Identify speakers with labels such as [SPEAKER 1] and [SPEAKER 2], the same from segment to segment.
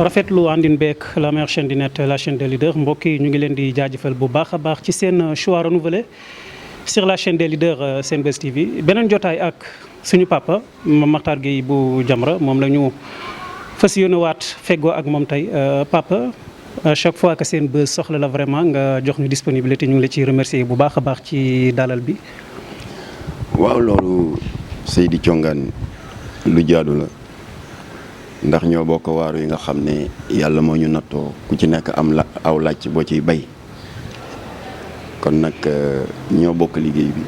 [SPEAKER 1] rafetlu àndin beeg la meilleure chaîne du net la chaîne des leaders mbokk yi ñu ngi leen di jaajëfal bu baax a baax ci seen choix renouvelé sur la chaîne des leaders Senbuzz TV beneen jotaay ak suñu papa Makhtar Gueye bu Jamra moom la ñu fas yéene waat feggoo ak moom tey papa chaque fois que Senbuzz soxla la vraiment nga jox ñu disponibilité ñu ngi la ciy remercier bu baax a baax ci dalal bi.
[SPEAKER 2] waaw loolu Seydi Thiongaan lu jaadu la. ndax ñoo bokk waaru yi nga xam ne yàlla moo ñu nattoo ku ci nekk am la aw làcc boo ciy bay kon nag ñoo bokk liggéey bi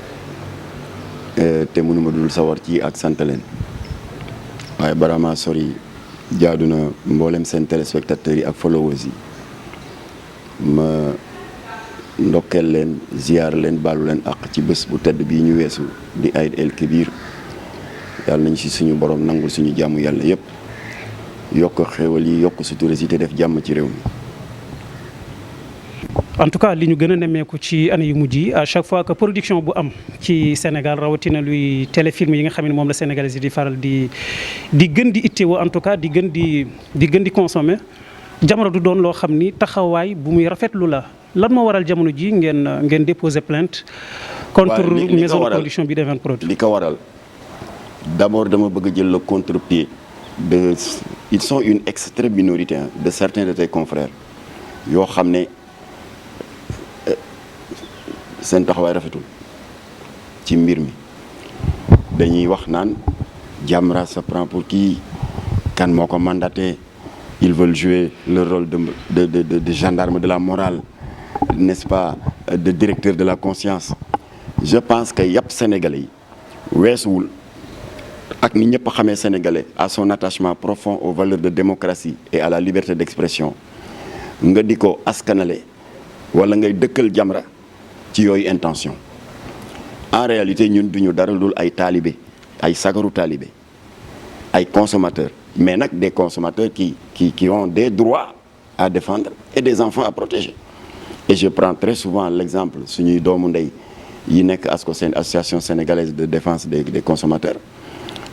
[SPEAKER 2] te mënuma dul sawar ci ak sant leen waaye barama sori jaadu na mboolem seen téléspectateurs yi ak followers yi ma ndokkeel leen ziyaar leen baalu leen ak ci bés bu tedd bii ñu weesu di Aïd el Kébir yàlla nañ si suñu borom nangul suñu jàmm yàlla yépp yokk xéwal yi yokk sutura si te def jàmm ci réew mi.
[SPEAKER 1] en tout cas li ñu gën a nemmeeku ci année yu mujj yi à chaque fois que production bu am ci Sénégal rawatina luy téléfilm yi nga xam ne moom la Sénégalais yi di faral di gën di itteewoo en tout cas di gën di consommer Jamra du doon loo xam ni taxawaay bu muy rafetlu la lan moo waral jamono ji ngeen déposer plainte contre maison de production bi Event Prod.
[SPEAKER 2] li ko waral d'abord dama bëgg jël le contre-pied. Ils sont une extrême minorité de certains de tes confrères yoo xam ne seen taxawaay rafetul ci mbir mi dañuy wax naan Jamra se prend pour qui kan moo ko mandaté ils veulent jouer le rôle de gendarme de la morale n'est-ce pas de directeur de la conscience je pense que yàpp sénégalais yi weesuwul ak ni ñëpp xamee sénégalais à son attachement profond aux valeurs de démocratie et à la liberté d'expression nga di ko askanale wala ngay dëkkal Jamra ci yooyu intention en réalité ñun duñu dara dul ay taalibe ay sagaru taalibe ay consommateurs mais nag des consommateurs qui ont des droits à défendre et des enfants à protéger et je prends très souvent l'exemple suñuy doomu ndey yi nekk ASCOSEN association sénégalaise de défense des consommateurs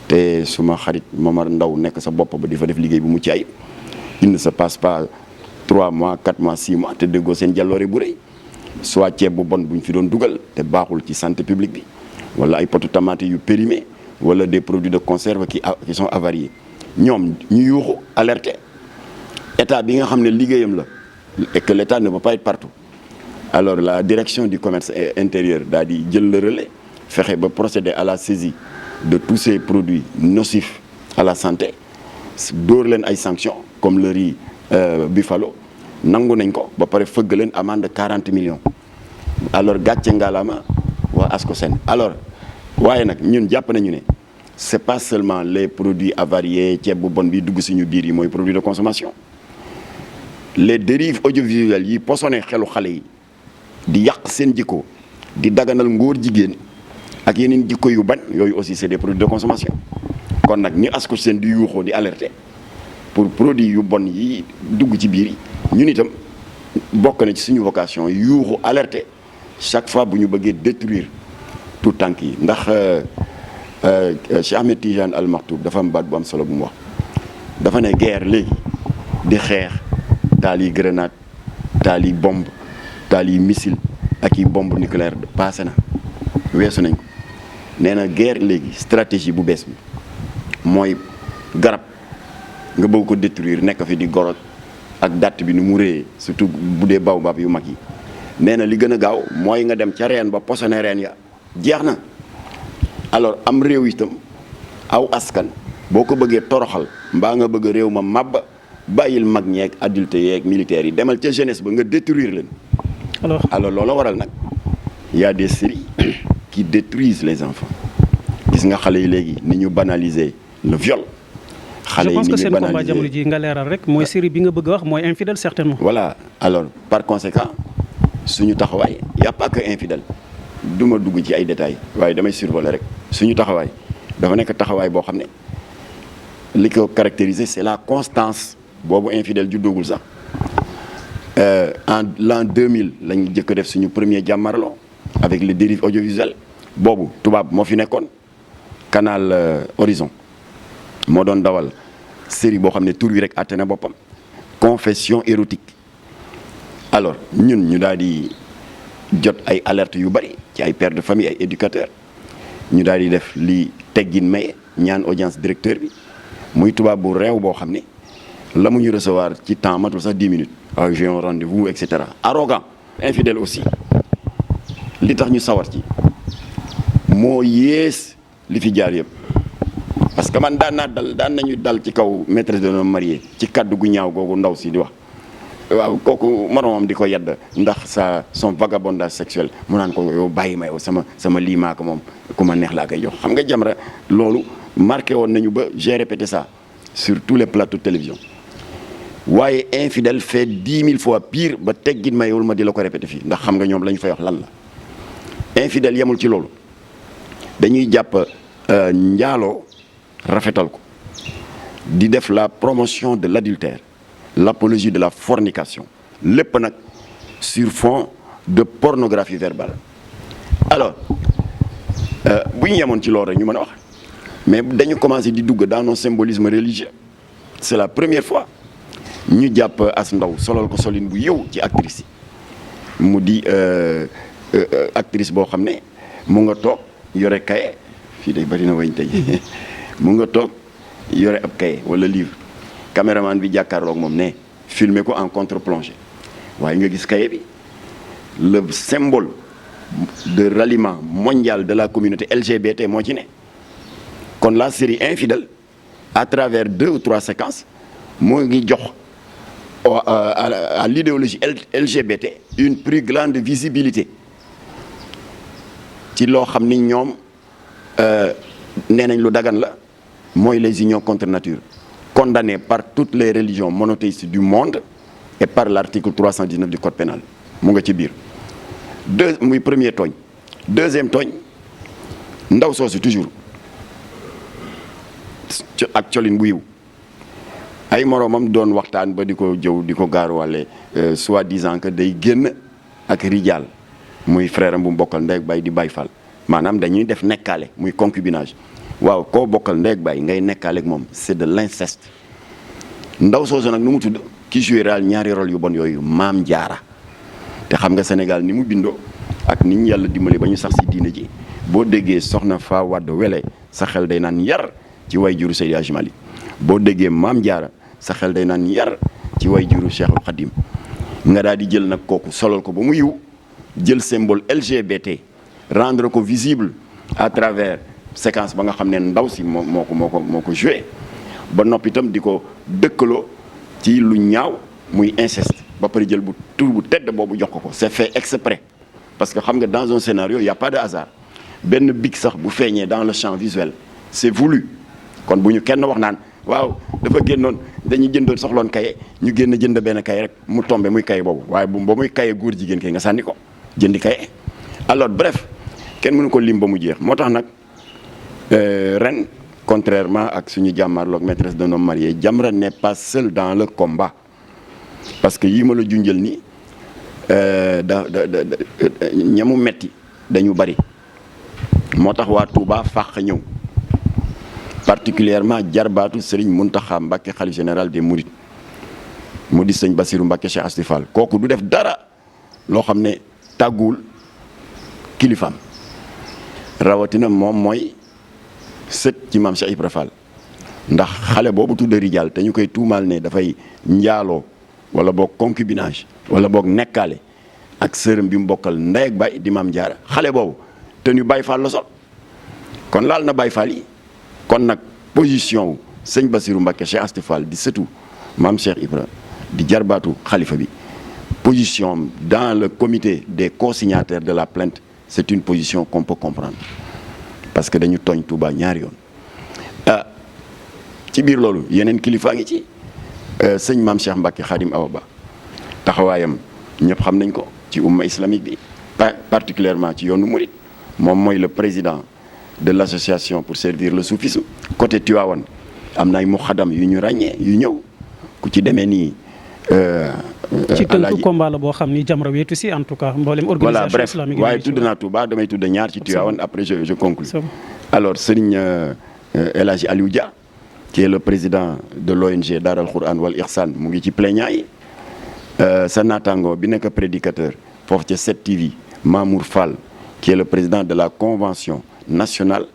[SPEAKER 2] te suma xarit Momar Ndaw nekk sa bopp ba di fa def liggéey bu mucc ayib il ne se passe pas 3 mois 4 mois 6 mois te déggoo seen jàlloore bu rëy soit ceeb bu bon bu ñu fi doon dugal te baaxul ci santé publique bi wala ay potu tomate yu périmé wala des produits de conserve qui sont avariés ñoom ñu yuuxu alerté état bi nga xam ne liggéeyam la et que l'état ne peut pas être partout alors la direction du commerce intérieur daal di jël le relais fexe ba procéder à la saisie de tous ces produits nocifs à la santé dóor leen ay sanctions comme le riz Buffalo nangu nañ ko ba pare fëgg leen amende de 40 millions alors gàcce ngalaama waa ASCOSEN alors waaye nag ñun jàpp nañu ne c'est pas seulement les produits avariés ceeb bu bon bi dugg suñu biir yi mooy produit de consommation les dérives audiovisuelles yi posone xelu xale yi di yàq seen jikko di daganal ngóor jigéen ak yeneen jikko yu bañ yooyu aussi c'est des produits de consommation kon nag ni ASCOSEN di yuuxoo di alerter pour produits yu bon yi dugg ci biir yi ñun itam bokk na ci suñu vocation yuuxu alerter chaque fois bu ñu bëggee détruire tout tànk yi ndax Cheikh Ahmed Tidiane Al Maktoum dafa am baat bu am solo bu mu wax dafa ne guerre léegi di xeex taal yi grenade taal yi bombe taal yi missile ak yi bombe nucléaire passé na weesu nañ ko nee na guerre léegi stratégie bu bees bi mooy garab nga bëgg ko détruire nekk fi di gorot ak date bi ni mu réyee surtout bu dee baobab yu mag yi nee na li gën a gaaw mooy nga dem ca reen ba posone reen ya jeex na alors am réew itam aw askan boo ko bëggee toroxal mbaa nga bëgg réew ma màbb bàyyil mag ñeeg adulte yeeg militaires yi demal ca jeunesse ba nga détruire leen alors loolu waral nag y a des séries qui détruisent les enfants gis nga xale yi léegi ni ñu banaliser le viol xale yi ni ñu banaliser je pense que
[SPEAKER 1] seen combat jamono ji nga leeral rek mooy série bi nga bëgg a wax mooy infidèle certainement.
[SPEAKER 2] voilà alors par conséquent suñu taxawaay y a pas que infidèle du ma dugg ci ay détails waaye damay survoler rek suñu taxawaay dafa nekk taxawaay boo xam ne li ko caractériser c'est la constance boobu infidèle juddoogul sax en l'an 2000 lañ jëkk def suñu premier jàmmarloo avec les dérives audiovisuelles boobu tubaab moo fi nekkoon canal Horizon moo doon dawal série boo xam ne tur wi rek àtte na boppam confession érotique. Alors ñun ñu daal di jot ay alerte yu bari ci ay pères de famille ay éducateurs ñu daal di def li teggin maye ñaan audience directeur bi muy tubaab bu réew boo xam ne la mu ñu recevoir ci temps matul sax 10 minutes. waaw j'ai un rendez-vous et cetera. Arrogant, infidèle aussi li tax ñu sawar ci moo yées li fi jaar yëpp parce que man daan nañu dal ci kaw maîtresse d'un homme marié ci kaddu gu ñaaw googu ndaw si di wax. waaw kooku moromam di ko yedd ndax son vagabondage sexuel mu naan ko yow bàyyi ma yow sama lii maa ko moom ku ma neex laa koy jox xam nga Jamra loolu marqué woon nañu ba j'ai répété ça sur tous les plateaux de télévision waaye infidèle fait 10 000 fois pire ba teggin mayewul ma di la ko répété fii ndax xam nga ñoom la ñu fay wax lan la infidèle yemul ci loolu dañuy jàpp njaaloo rafetal ko di def la promotion de l'adultère, l'apologie de la fornication lépp nag sur fond de pornographie verbale. Alors bu ñu yemoon ci loolu rek ñu mën a wax mais dañu commencé di dugg dans nos symbolismes religieux. C'est la première fois ñu jàpp as ndaw solal ko solin bu yëw ci actrice yi mu di actrice boo xam ne mu nga toog yore kaye fii day bari na wañ tey mu nga toog yore ab kaye wala livre caméraman bi jàkkaarloog moom ne filmer ko en contre-plongée waaye nga gis kaye bi le symbole de ralliement mondial de la communauté LGBT moo ci ne kon la série Infidèles à travers 2 ou 3 séquences moo ngi jox à l'idéologie LGBT une plus grande visibilité ci loo xam ni ñoom nee nañ lu dagan la mooy les unions contre nature condamnées par toutes les religions monothéistes du monde et par l'article 319 du code pénal mu nga ci biir muy premier tooñ deuxième tooñ ndaw soosu toujours ak colin bu yiw ay moroomam doon waxtaan ba di ko jëw di ko gaaruwàlle soi-disant que day génn ak rijaal muy frère am bu bokkal ndey ak baay di Baay Fall maanaam dañuy def nekkaale muy concubinage waaw koo bokkal ndey ak baay ngay nekkaale ak moom c'est de l'inceste ndaw soosu nag nu mu tudd ki joué daal ñaari rôle yu bon yooyu Maam Jaara te xam nga Sénégal ni mu bindoo ak ni ñu yàlla dimbali ba ñu sax si diine ji boo déggee soxna Faa Wade Wele sa xel day naan yar ci way juru Seydi Hadji Malick boo déggee Maam Jaara sa xel day naan yar ci way juru Cheikhul Khadim nga daal di jël nag kooku solal ko ba mu yiw jël symbole LGBT rendre ko visible à travers séquence ba nga xam ne ndaw si moo ko joué ba noppi itam di ko dëkkaloo ci lu ñaaw muy inceste ba pare jël bu tur bu tedd boobu jox ko c'est fait exprès parce que xam nga dans un scénario il y a pas de hasard benn big sax bu feeñee dans le champ visuel c'est voulu kon bu ñu kenn wax naan waaw dafa génnoon dañuy jëndoon soxloon kaye ñu génn jënd benn kaye rek mu tombé muy kaye boobu waaye ba muy kaye góor jigéen kay nga sànni ko jëndi kaye alors bref kenn mënu ko lim ba mu jeex moo tax nag ren contrairement ak suñu jàmmarloog maîtresse d'un homme marié Jamra n'est pas seul dans le combat parce que yii ma la junjal ni ñamu metti dañu bari moo tax waa Touba fàq ñëw particulièrement jarbaatu Serigne Mountakha Mbacké khalife général des Mourides mu di sëñ Bassirou Mbacké Cheikh Astou Fall kooku du def dara loo xam ne tàgguwul kilifaam rawatina moom mooy sët ci maam Cheikh Ibra Fall ndax xale boobu tudd rijaal te ñu koy tuumaal ne dafay njaaloo wala boog concubinage wala boog nekkaale ak sërëm bi mu bokkal ndey ak baay di maam Jaara xale boobu te ñu Baay Fall la sol kon laal na Baay Fall yi kon nag position wu sëñ Bassirou Mbacké Cheikh Astou Fall di sëtu maam Cheikh Ibra di jarbaatu xalifa bi position dans le comité des co-signataires de la plainte c'est une position qu'on peut comprendre parce que dañu tooñ Touba ñaari yoon ci biir loolu yeneen kilifaa ngi ci sëñ maam Cheikh Mbacké Khadim Awa Ba taxawaayam ñëpp xam nañ ko ci umma islamique bi particulièrement ci yoonu Mouride moom mooy le président de l'association pour servir le soufisme côté Tivaouane am na ay muxadam yu ñu ràññee yu ñëw ku ci demee nii.
[SPEAKER 1] ci tënku combat la boo xam ni Jamra weetu si en tout cas mboolem organisation islamique
[SPEAKER 2] voilà bref waaye tudd naa Touba damay tudd ñaar ci Tivaouane après je conclue alors Serigne El Hadji Aliou Dia qui est le président de l'ONG Daaral Quran wal Ihsan mu ngi ci plaignant yi sa naataango bi nekk prédicateur foofu ca 7TV Mamour Fall qui est le président de la convention nationale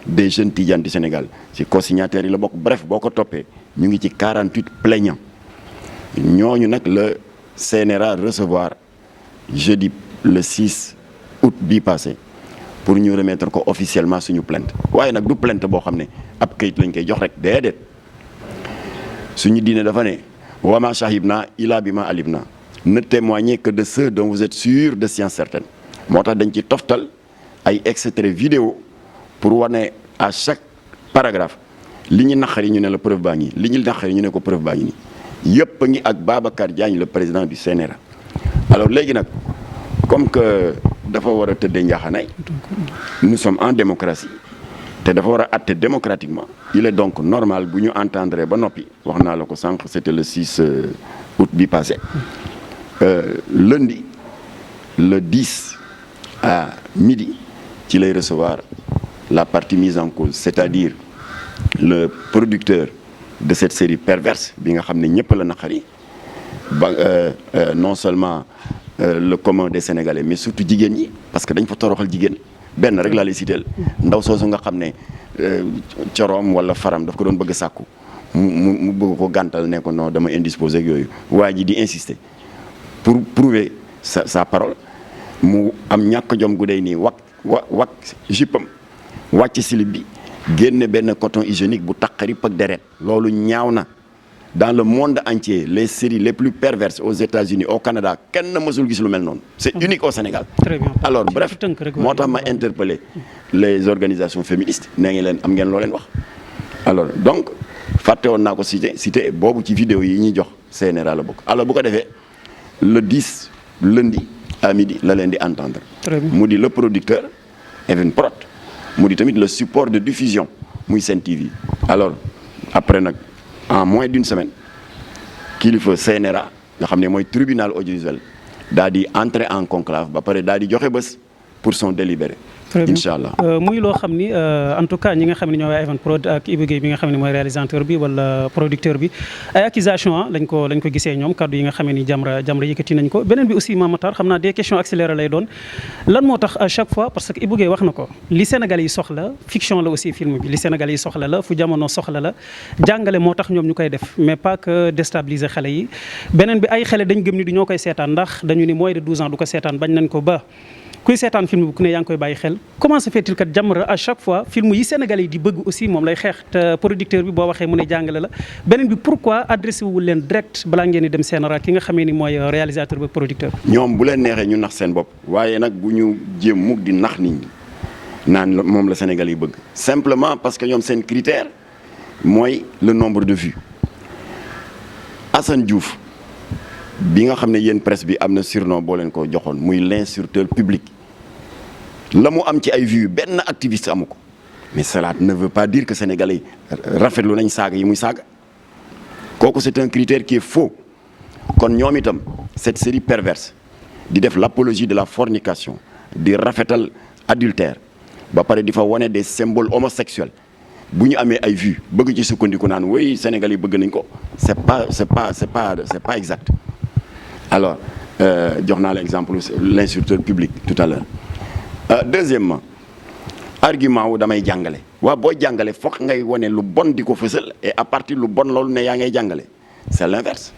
[SPEAKER 2] des jeunes Tidianes du Sénégal ci co-signataires yi la bokk. Bref boo ko toppee ñu ngi ci 48 plaignants ñooñu nag le CNRA recevoir jeudi le 6 août bii passé pour ñu remettre ko officiellement suñu plainte. waaye nag du plainte boo xam ne ab kayit lañ koy jox rek déedéet suñu diine dafa ne wama shahibna ila bima alibna, ne témoignez que de ceux dont vous êtes sûr de science certaine. moo tax dañ ci toftal ay extrait vidéo pour wane à chaque paragraphe li ñu naqari ñu ne la preuve baa ngi, li ñu naqari ñu ne ko preuve baa ngi nii yëpp a ngi ak Babacar Diagne le président du CNRA. alors léegi nag comme que dafa war a tëddee njaaxanaay, nous sommes en démocratie te dafa war a atte démocratiquement. il est donc normal bu ñu entendre ba noppi wax naa la ko sànq c'était le 6 août bi passé lundi le 10 à midi ci lay recevoir la partie mise en cause, c'est-à-dire le producteur de cette série perverse bi nga xam ne ñëpp la naqari ba non seulement le commun des Sénégalais mais surtout jigéen ñi parce que dañ fa toroxal jigéen. benn rek laa lay citeel ndaw soosu nga xam ne coroom wala faram daf ko doon bëgg a sàkku mu bëgg ko gàntal ne ko non dama indisposé ak yooyu waa ji di insister pour prouver sa parole mu am ñàkk jom gu day nii wak jipam wàcc silib bi génne benn coton hygiénique bu taqari ak deret. loolu ñaaw na dans le monde entier les séries les plus perverses aux États-Unis au Canada kenn mësul gis lu mel noonu. c'est unique au Sénégal.
[SPEAKER 1] Très bien.
[SPEAKER 2] alors bref moo tax ma interpeller les organisations féministes nee ngi leen am ngeen loo leen wax. alors donc fàtte woon naa ko cité boobu ci vidéo yi ñuy jox CNRA la bokk. alors bu ko defee le 10 lundi à midi la leen di entendre. mu di le producteur Evenprod mu di tamit le support de diffusion muy Sen TV. alors après nag en moins d'une semaine kilifa CNRA nga xam ne mooy tribunal audiovisuel daal di entrer en conclave ba pare daal di joxe bés pour son délibéré. incha allah
[SPEAKER 1] muy loo xam ni en tout cas ñi nga xam ne ñoo waa Evenprod ak Ibou Guèye bi nga xam ne mooy réalisateur bi wala producteur bi ay accusation lañ ko gisee ñoom kaddu yi nga xam ni Jamra yëkkati nañ ko. beneen bi aussi Mame Matar xam naa des questions accélérées lay doon lan moo tax à chaque fois parce que Ibou Guèye wax na ko li Sénégalais yi soxla fiction la aussi film bi li Sénégalais yi soxla la fu jamono soxla la jàngale moo tax ñoom ñu koy def mais pas que déstabiliser xale yi. beneen bi ay xale dañ gëm ni du ñoo koy seetaan ndax dañu ni moins de 12 ans du ko seetaan bañ nañ ko ba kuy seetaan film bi ku ne yaa ngi koy bàyyi xel comment se fait-il que Jamra à chaque fois film yi Sénégalais yi di bëgg aussi moom lay xeex te producteur bi boo waxee mu ne jàngale la. beneen bi pourquoi adressé wu leen direct balaa ngeen di dem CNRA ki nga xamee ni mooy réalisateur ba producteur.
[SPEAKER 2] ñoom bu leen neexee ñu nax seen bopp waaye nag bu ñu jéem mukk di nax nit ñi naan moom la Sénégalais yi bëgg simplement parce que ñoom seen critère mooy le nombre de vues. Assane Diouf bi nga xam ne yéen presse bi am na surnom boo leen ko joxoon muy l'insulteur public la mu am ci ay vues benn activiste amu ko mais cela ne veut pas dire que Sénégalais yi rafetlu nañ saaga yi muy saaga kooku c'est un critère qui est faux. kon ñoom itam cette série perverse di def l'apologie de la fornication di rafetal adultère ba pare di fa wane des symboles homosexuels bu ñu amee ay vues bëgg ci sukkandiku naan oui Sénégalais yi bëgg nañ ko c'est pas exact. alors jox naa l'exemple l'insulteur public tout à l'heure deuxièmement argument wu damay jàngale waa boo jàngale foog ngay wane lu bon di ko fësal et à partir lu bon loolu ne yaa ngay jàngale c'est l'inverse.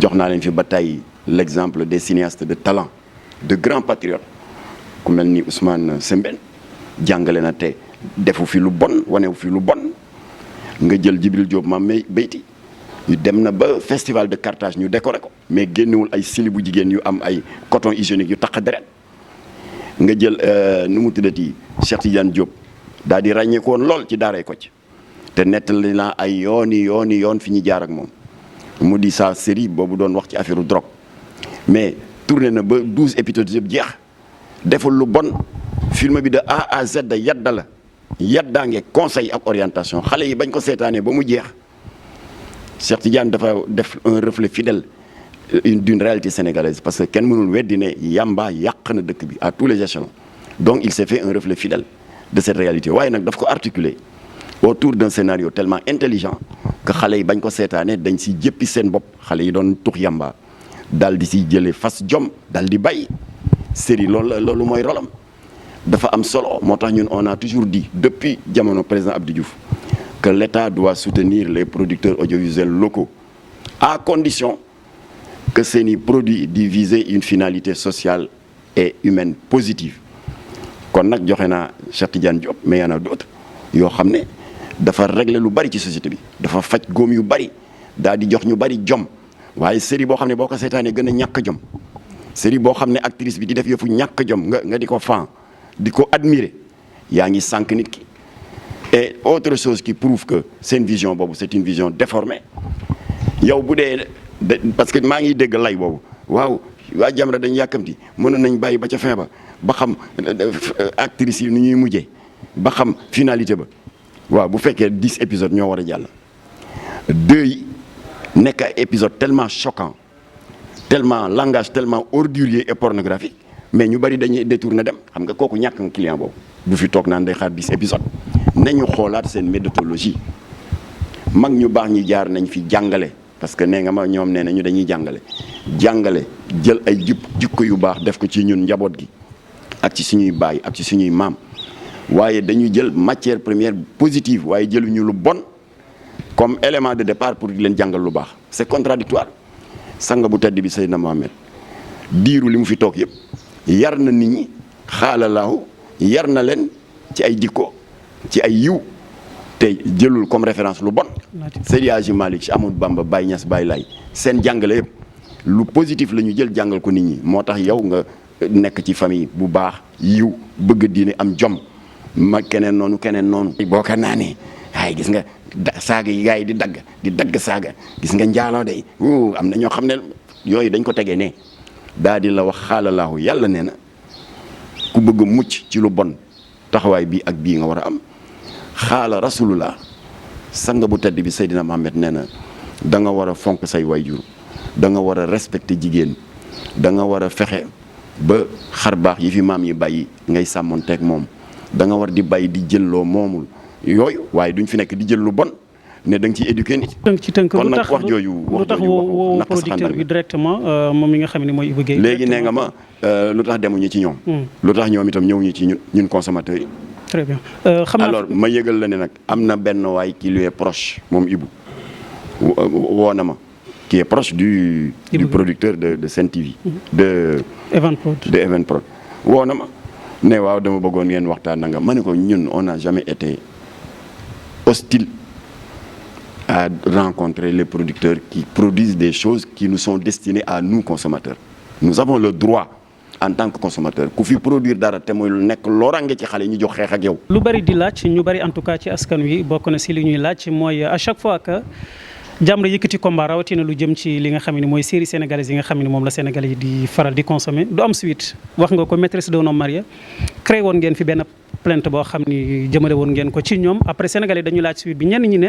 [SPEAKER 2] jox naa leen fi ba tey l'exemple des cinéastes de talent de grands patriotes ku mel ni Ousmane Sembène jàngale na te defu fi lu bon wanewu fi lu bon nga jël Djibril Diop Mame Beyti dem na ba festival de Carthage ñu décoré ko mais génnewul ay silibu jigéen yu am ay coton hygiénique yu taq deret nga jël nu mu tuddati Cheikh Tidiane Diop daal di ràññeeku woon lool ci daaray Kocc te nettali naa ay yoon fi ñu jaar ak moom mu di sa série boobu doon wax ci affaire drogue mais tourné na ba 12 épisodes yëpp jeex deful lu bon film bi de A à Z yaddaange conseil ak orientation xale yi bañ ko seetaanee ba mu jeex Cheikh Tidiane dafa def un reflet fidèle d'une réalité sénégalaise parce que kenn mënul weddi ne yamba yàq na dëkk bi à tous les échelons donc il s'est fait un reflet fidèle de cette réalité waaye nag daf ko articuler autour d'un scénario tellement intelligent que xale yi bañ ko seetaanee dañ si jëppi seen bopp xale yi doon tux yamba daal di si jëlee fas jom daal di bay série loolu mooy rolam dafa am solo moo tax ñun on a toujours dit depuis jamono président Abdou Diouf que l'État doit soutenir les producteurs audiovisuels locaux à condition que seeni produits di viser une finalité sociale et humaine positive. Kon nag joxe naa Cheikh Tidiane Diop mais y en a d'autres yoo xam ne dafa régler lu bari ci société bi dafa faj góom yu bari daal di jox ñu bari jom waaye série boo xam ne boo ko seetaanee gën a ñàkk jom série boo xam ne actrice bi di def yëfu ñàkk jom nga di ko fan di ko admirer yaa ngi sànq nit ki. Et autre chose qui prouve que seen vision boobu c'est une vision déformée yow bu dee parce que maa ngi dégg lay boobu waaw waa Jamra dañ yàkkamti mënoon nañ bàyyi ba ca fin ba xam actrices yi nu ñuy mujjee ba xam finalité ba waaw bu fekkee 10 épisodes ñoo war a jàll 2 yi nekk ay épisodes tellement choquant tellement langage tellement ordurier et pornographique mais ñu bari dañuy détourné dem xam nga kooku ñàkk nga client boobu du fi toog naan day xaar 10 épisodes nañu xoolaat seen méthodologie mag ñu baax ñi jaar nañ fi jàngale parce que nee nga ma ñoom nee nañu dañuy jàngale jël ay jikko yu baax def ko ci ñun njaboot gi ak ci suñuy baay ak ci suñuy maam waaye dañuy jël matière première positive waaye jëluñu lu bon comme élément de départ pour di leen jàngal lu baax c'est contradictoire sanga bu tedd bi Seydina Mohamed diiru li mu fi toog yëpp yar na nit ñi xaalalaahu yar na leen ci ay jikko ci ay yiw te jëlul comme référence lu bon Seydi Hadji Malick Sy Ahmadou Bamba Baye Niass Baye Laye seen jàngale yëpp lu positif la ñu jël jàngal ko nit ñi moo tax yow nga nekk ci famille bu baax yiw bëgg diine am jom ma keneen noonu boo ko naanee waaye gis nga saaga yi gars yi di dagg saaga gis nga njaaloo day am na ñoo xam ne yooyu dañ ko tegee ne daa di la wax xaalalaahu yàlla nee na ku bëgg mucc ci lu bon taxawaay bii ak bii nga war a am xaala rasulullah sang bu tedd bi Seydina Mohamed nee na da nga war a fonk say wayjur da nga war a respecter jigéen da nga war a fexe ba xar baax yi fi maam yi bàyyi ngay sàmmonteeg moom da nga war di bàyyi di jël loo moomul yooyu waaye duñ fi nekk di jël lu bon ne da nga ciy éduquer nit.
[SPEAKER 1] ci tënk
[SPEAKER 2] kon nag wax jooju
[SPEAKER 1] lu tax woo producteur bi directement moom mi nga xam ne mooy Ibou Guèye.
[SPEAKER 2] léegi nee nga ma lu tax demuñu ci ñoom. lu tax ñoom itam ñëwuñu ci ñun consommateurs yi.
[SPEAKER 1] très bien xam naa
[SPEAKER 2] alors ma yëgal la ne nag am na benn waay qui lui est proche moom Ibou woo na ma qui est proche du producteur de Sen TV. de Evenprod woo na ma ne waaw dama bëggoon ngeen waxtaan na nga ma ne ko ñun on n'a jamais été hostile à rencontrer les producteurs qui produisent des choses qui nous sont destinées à nous consommateurs. Nous avons le droit en tant que consommateur ku fi produire dara te muy nekk lorange ci xale ñu jox xeex ak yow.
[SPEAKER 1] lu bari di laaj ñu bari en tout cas ci askan wi bokk na si li ñuy laaj mooy à chaque fois que Jamra yëkkati combat rawatina lu jëm ci li nga xam ne mooy série sénégalaise yi nga xam ne moom la Sénégalais yi di faral di consommer du am suite wax nga ko maîtresse d'un homme marié créé woon ngeen fi benn plainte boo xam ni jëmale woon ngeen ko ci ñoom après Sénégalais dañu laaj suite bi ñenn ñi ne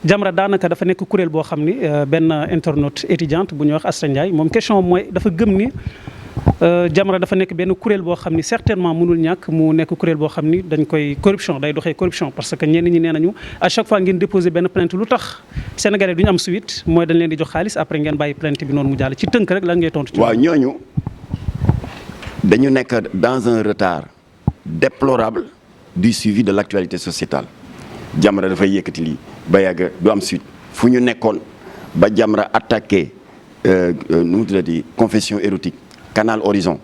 [SPEAKER 1] Jamra daanaka dafa nekk kuréel boo xam ni benn internaute étudiante bu ñuy wax Asta Ndiaye moom question mooy dafa gëm ni Jamra dafa nekk benn kuréel boo xam ni certainement mënul ñàkk mu nekk kuréel boo xam ni dañ koy corruption day doxee corruption parce que ñenn ñi nee nañu à chaque fois ngeen déposer benn plainte lu tax Sénégalais du ñu am suite mooy dañ leen di jox xaalis après ngeen bàyyi plainte bi noonu mu jàll ci tënk rek lan ngay tontu ci
[SPEAKER 2] waaw ñooñu dañu nekk dans un retard déplorable du suivi de l'actualité sociétale Jamra dafay yëkkati lii ba yàgg du am suite fu ñu nekkoon ba Jamra attaqué nu mu tuddati confession érotique Canal Horizon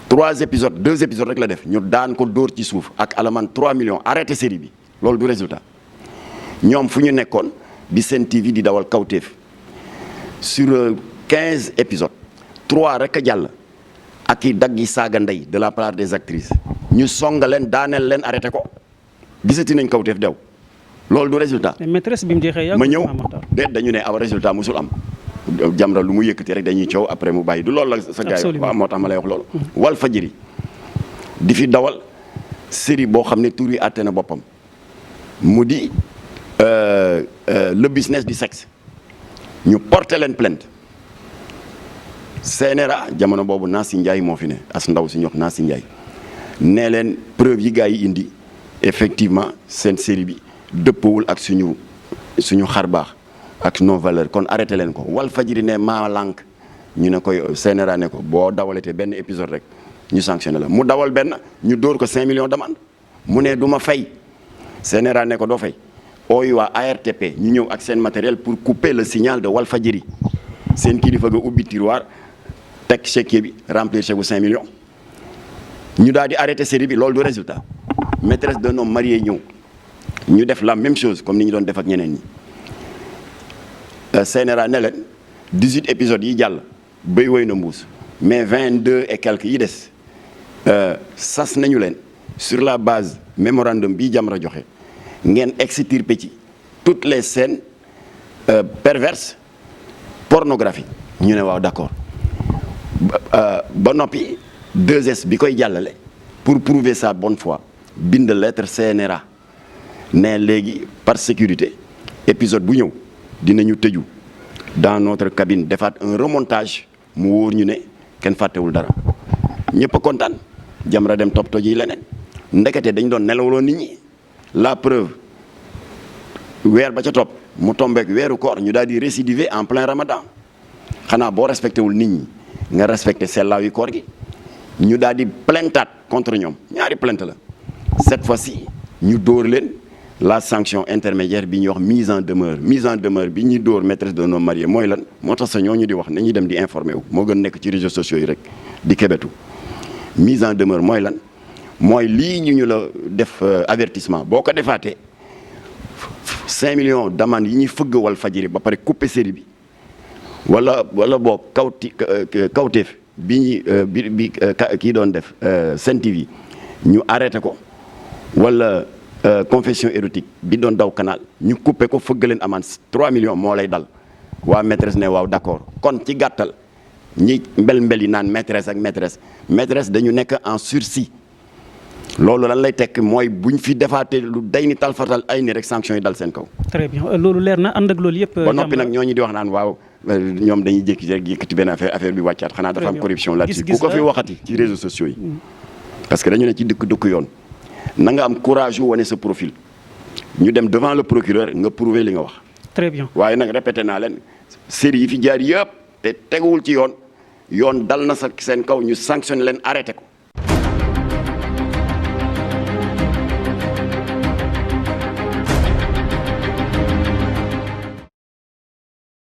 [SPEAKER 2] 2 épisodes rek la def ñu daan ko dóor ci suuf ak alamaan 3 millions arrêté série bi loolu du résultat ñoom fu ñu nekkoon bi Sen TV di dawal kawteef sur 15 épisodes 3 rek a jàll ak i daggi saaga ndey de la part des actrices ñu songa leen daaneel leen arrêté ko gisati nañ kawteef dew loolu du résultat.
[SPEAKER 1] mais maîtresse bi mu jeexee
[SPEAKER 2] ma ñëw déet dañu ne aw résultat musul am. Jamra lu mu yëkkati rek dañuy coow après mu bàyyi du loolu la sa gars yi waaw moo tax ma lay wax loolu. Walfadjri di fi dawal série boo xam ne tur yi àtte na boppam mu di le business du sexe ñu porté leen plainte CNRA jamono boobu Nancy Ndiaye moo fi ne as ndaw si ñox Nancy Ndiaye nee leen preuve yi gars yi indi effectivement seen série bi dëppawul ak suñu xar baax ak nos valeurs kon arrêté leen ko. Walfadjri ne maa lànk ñu ne koy CNRA ne ko boo dawaletee benn épisode rek ñu sanctionné la mu dawal benn ñu dóor ko 5 millions d'amende mu ne du ma fay CNRA ne ko doo fay. ooyu waa ARTP ñu ñëw ak seen matériel pour couper le signal de Walfadjri seen kilifa ga ubbi tiroir teg chéquier bi remplir chèque bu 5 millions ñu daal di arrêté série bi loolu du résultat. Maîtresse d'un homme marié ñëw ñu def la même chose comme ni ñu doon def ak ñeneen ñi CNRA ne leen 18 épisodes yi jàll béy woy na mbuus mais 22 et quelques yi des sas nañu leen sur la base mémorandum bii Jamra joxe ngeen extirper ci toutes les scènes perverses pornographiques ñu ne waaw d'accord ba noppi 2S bi koy jàllale pour prouver sa bonne foi bind lettre CNRA ne léegi par sécurité épisode bu ñëw dinañu tëju dans notre cabine defaat un remontage mu wóor ñu ne kenn fàttewul dara ñëpp a kontaan Jamra dem toppatoo ji leneen ndekete dañ doon nelawloo nit ñi. La preuve weer ba ca topp mu tombeek weeru koor ñu daal di récidiver en plein ramadan xanaa boo respecté wul nit ñi nga respecté sellaayu koor gi ñu daal di plaintaat contre ñoom ñaari plainte la cette fois-ci ñu dóor leen la sanction intermédiaire bi ñuy wax mise en demeure bi ñuy dóor maîtresse d'un homme marié mooy lan moo tax sa ñooñu di wax nañuy dem di informer wu moo gën nekk ci réseaux sociaux yi rek di kebetu mise en demeure mooy lan mooy lii ñu la def avertissement boo ko defaatee 5 millions d'amende yi ñuy fëgg Walfadjri ba pare couper série bi wala boobu kawteef bi kii doon def Sen TV ñu arrêté ko wala confession érotique bi doon daw canal ñu couper ko fëgg leen amende 3 millions moo lay dal waa maîtresse ne waaw d'accord kon ci gàttal ñi mbel yi naan maîtresse ak maîtresse dañu nekk en sursis. loolu lan lay tekk mooy buñ fi defaatee lu day ni talfatal ay ni rek sanction yi dal seen kaw.
[SPEAKER 1] très bien loolu leer na ànd ak loolu yëpp.
[SPEAKER 2] ba noppi nag ñooñu di wax naan waaw ñoom dañuy jékki rek yëkkati benn affaire bi wàccaat xanaa dafa am corruption là-dessus ku ko fi waxati ci réseaux sociaux yi. parce que dañu ne ci dëkk yoon na nga am courage yu wane sa profil ñu dem devant le procureur nga prouver li nga wax.
[SPEAKER 1] très bien
[SPEAKER 2] waaye nag répété naa leen série yi fi jaar yëpp te teguwul ci yoon dal na sa seen kaw ñu sanctionné leen arrêté ko.